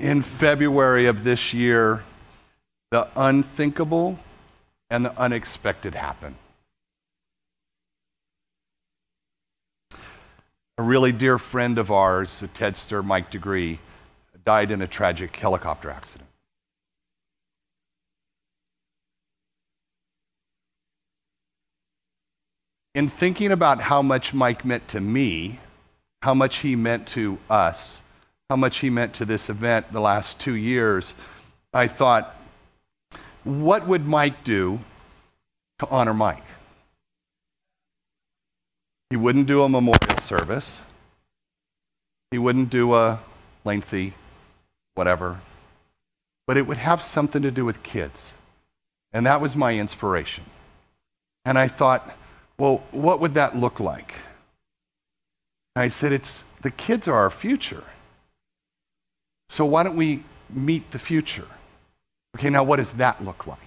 In February of this year, the unthinkable and the unexpected happened. A really dear friend of ours, the TEDster Mike deGruy, died in a tragic helicopter accident. In thinking about how much Mike meant to me, how much he meant to us, how much he meant to this event the last 2 years, I thought, what would Mike do to honor Mike? He wouldn't do a memorial service. He wouldn't do a lengthy whatever. But it would have something to do with kids. And that was my inspiration. And I thought, well, what would that look like? And I said, the kids are our future. So why don't we meet the future? Okay, now what does that look like?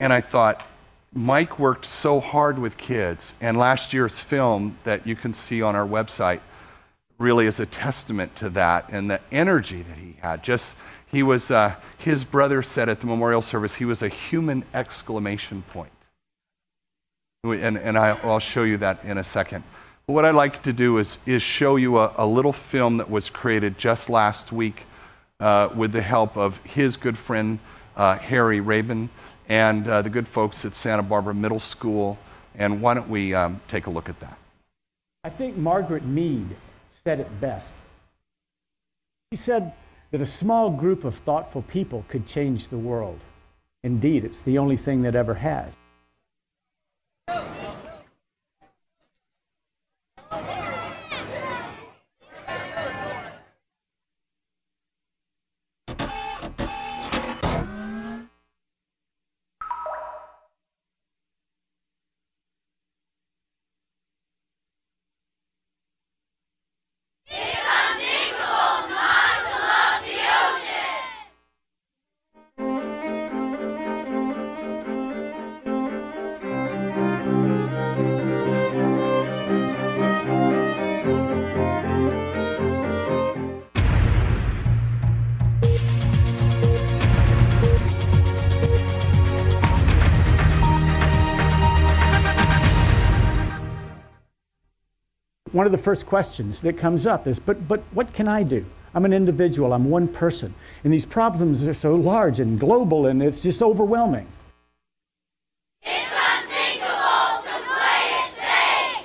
And I thought, Mike worked so hard with kids, and last year's film that you can see on our website really is a testament to that and the energy that he had. He was, his brother said at the memorial service, he was a human exclamation point. And I'll show you that in a second. But what I'd like to do is show you a little film that was created just last week with the help of his good friend, Harry Rabin, and the good folks at Santa Barbara Middle School. And why don't we take a look at that? I think Margaret Mead said it best. She said that a small group of thoughtful people could change the world. Indeed, it's the only thing that ever has. One of the first questions that comes up is, but what can I do? I'm an individual, I'm one person, and these problems are so large and global, and it's just overwhelming. It's unthinkable to play it safe.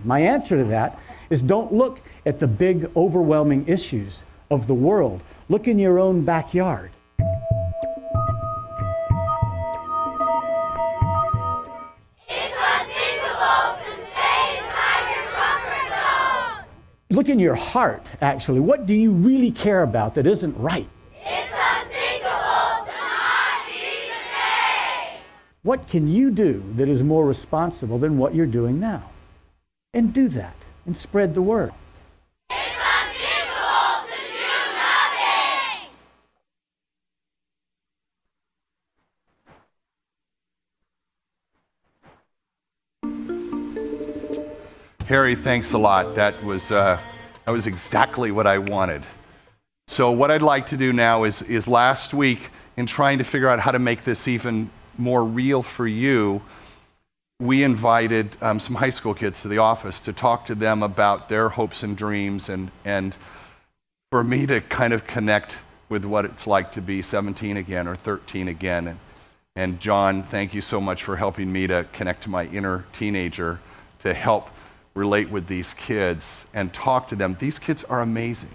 My answer to that is don't look at the big, overwhelming issues of the world. Look in your own backyard. Look in your heart, actually. What do you really care about that isn't right? It's unthinkable to not see the day. What can you do that is more responsible than what you're doing now? And do that, and spread the word. It's unthinkable to do nothing. Harry, thanks a lot. That was exactly what I wanted. So what I'd like to do now is last week, in trying to figure out how to make this even more real for you, we invited some high school kids to the office to talk to them about their hopes and dreams, and for me to kind of connect with what it's like to be 17 again or 13 again. And John, thank you so much for helping me to connect to my inner teenager, to help relate with these kids and talk to them. These kids are amazing.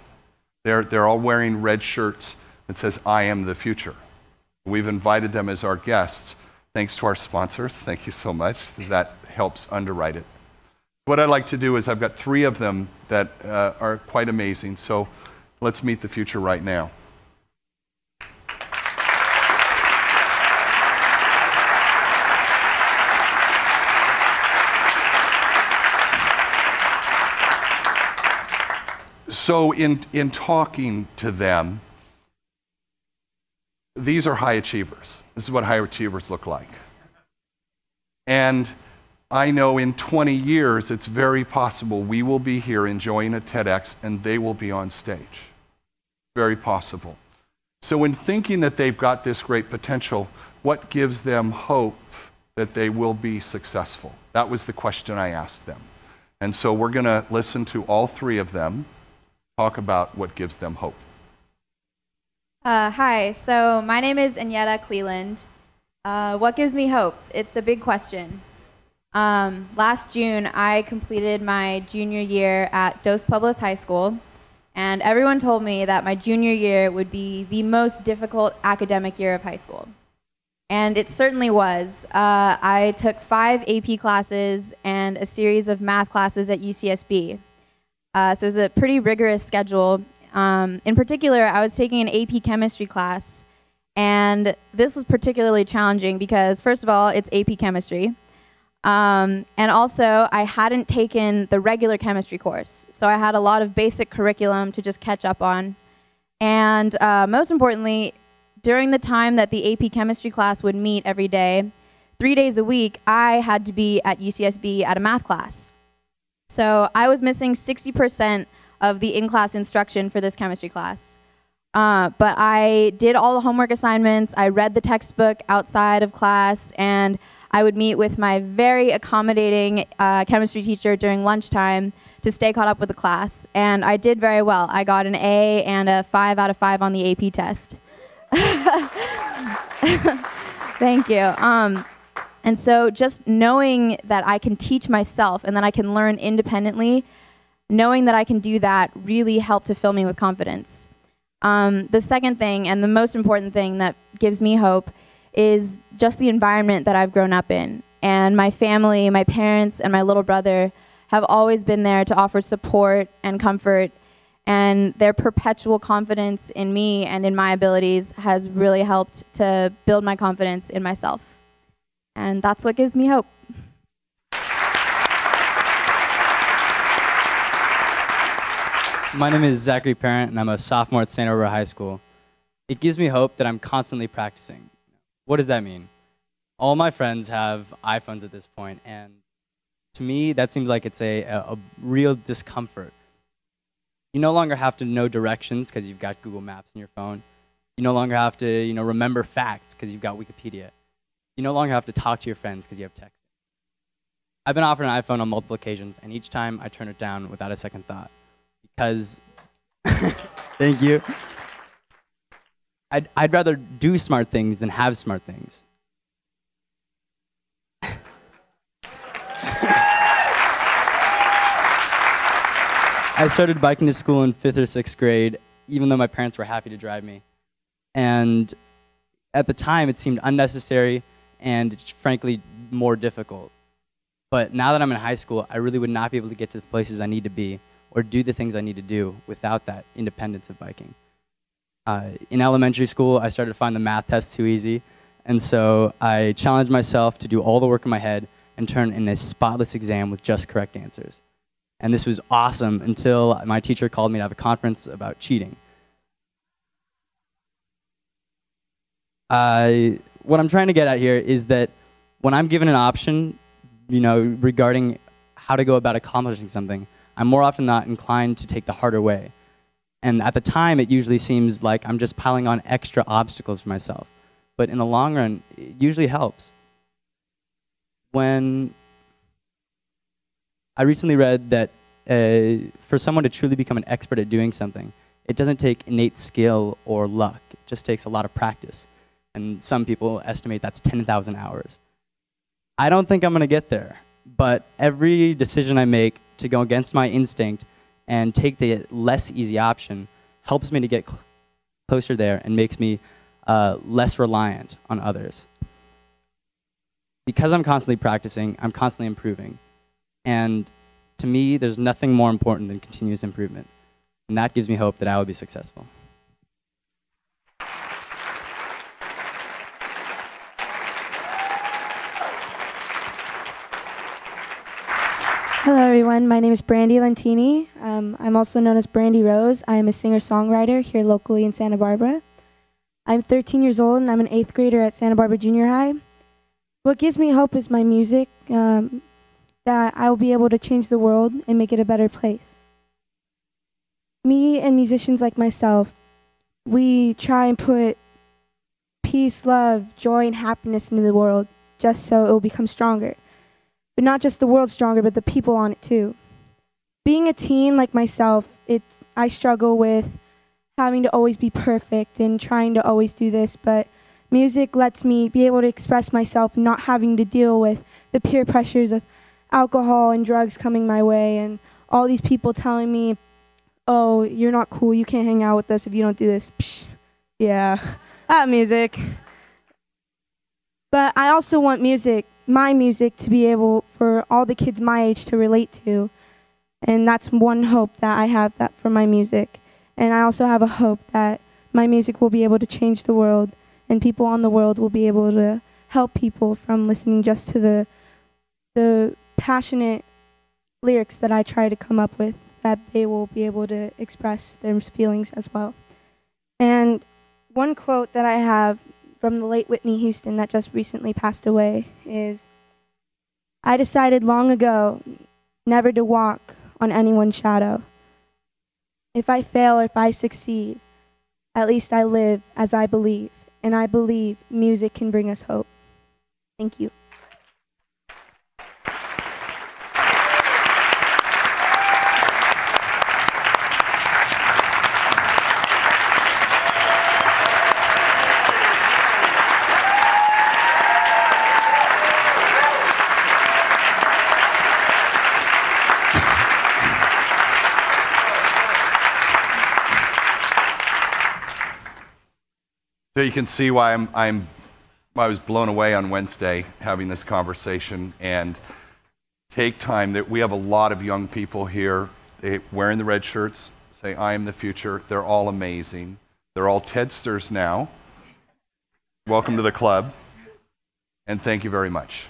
They're all wearing red shirts that says, "I am the future." We've invited them as our guests. Thanks to our sponsors. Thank you so much, because that helps underwrite it. What I'd like to do is I've got 3 of them that are quite amazing. So let's meet the future right now. So in talking to them, these are high achievers. This is what high achievers look like. And I know in 20 years, it's very possible we will be here enjoying a TEDx and they will be on stage. very possible. So in thinking that they've got this great potential, what gives them hope that they will be successful? That was the question I asked them. And so we're going to listen to all three of them talk about what gives them hope. Hi, so my name is Anyetta Cleland. What gives me hope? It's a big question. Last June, I completed my junior year at Dos Pueblos High School, and everyone told me that my junior year would be the most difficult academic year of high school. And it certainly was. I took 5 AP classes and a series of math classes at UCSB. So it was a pretty rigorous schedule. In particular, I was taking an AP chemistry class, and this was particularly challenging because, first of all, it's AP chemistry. And also, I hadn't taken the regular chemistry course, so I had a lot of basic curriculum to just catch up on. And most importantly, during the time that the AP chemistry class would meet every day, 3 days a week, I had to be at UCSB at a math class. So I was missing 60% of the in-class instruction for this chemistry class. But I did all the homework assignments, I read the textbook outside of class, and I would meet with my very accommodating chemistry teacher during lunchtime to stay caught up with the class. And I did very well. I got an A and a 5 out of 5 on the AP test. Thank you. And so just knowing that I can teach myself and that I can learn independently, knowing that I can do that really helped to fill me with confidence. The second thing, and the most important thing that gives me hope, is just the environment that I've grown up in. And my family, my parents, and my little brother have always been there to offer support and comfort, and their perpetual confidence in me and in my abilities has really helped to build my confidence in myself. And that's what gives me hope. My name is Zachary Parent, and I'm a sophomore at Santa Barbara High School. It gives me hope that I'm constantly practicing. What does that mean? All my friends have iPhones at this point, and to me, that seems like it's a real discomfort. You no longer have to know directions because you've got Google Maps on your phone. You no longer have to, remember facts because you've got Wikipedia. You no longer have to talk to your friends because you have texting. I've been offered an iPhone on multiple occasions, and each time I turn it down without a second thought. Because, thank you. I'd rather do smart things than have smart things. I started biking to school in 5th or 6th grade, even though my parents were happy to drive me. And at the time, it seemed unnecessary and, frankly, more difficult. But now that I'm in high school, I really would not be able to get to the places I need to be or do the things I need to do without that independence of biking. In elementary school, I started to find the math test too easy, and so I challenged myself to do all the work in my head and turn in a spotless exam with just correct answers. And this was awesome until my teacher called me to have a conference about cheating. What I'm trying to get at here is that when I'm given an option, regarding how to go about accomplishing something, I'm more often not inclined to take the harder way. And at the time, it usually seems like I'm just piling on extra obstacles for myself. But in the long run, it usually helps. When I recently read that for someone to truly become an expert at doing something, it doesn't take innate skill or luck. It just takes a lot of practice. And some people estimate that's 10,000 hours. I don't think I'm going to get there. But every decision I make to go against my instinct and take the less easy option helps me to get closer there and makes me less reliant on others. Because I'm constantly practicing, I'm constantly improving. And to me, there's nothing more important than continuous improvement. And that gives me hope that I will be successful. Hello, everyone. My name is Brandi Lentini. I'm also known as Brandi Rose. I am a singer-songwriter here locally in Santa Barbara. I'm 13 years old, and I'm an 8th grader at Santa Barbara Junior High. What gives me hope is my music, that I will be able to change the world and make it a better place. Me and musicians like myself we try and put peace, love, joy, and happiness into the world just so it will become stronger. But not just the world stronger, but the people on it too. Being a teen like myself, I struggle with having to always be perfect and trying to always do this, but music lets me be able to express myself, not having to deal with the peer pressures of alcohol and drugs coming my way and all these people telling me, oh, you're not cool, you can't hang out with us if you don't do this. Psh, yeah, music. But I also want my music, to be able for all the kids my age to relate to. And that's one hope that I have for my music. And I also have a hope that my music will be able to change the world, and people on the world will be able to help people from listening just to the passionate lyrics that I try to come up with, that they will be able to express their feelings as well. And one quote that I have from the late Whitney Houston that just recently passed away is, "I decided long ago never to walk on anyone's shadow. If I fail or if I succeed, at least I live as I believe, and I believe music can bring us hope." Thank you. So you can see why I was blown away on Wednesday having this conversation, and take time that we have a lot of young people here wearing the red shirts, say, "I am the future." They're all amazing. They're all TEDsters now. Welcome to the club, and thank you very much.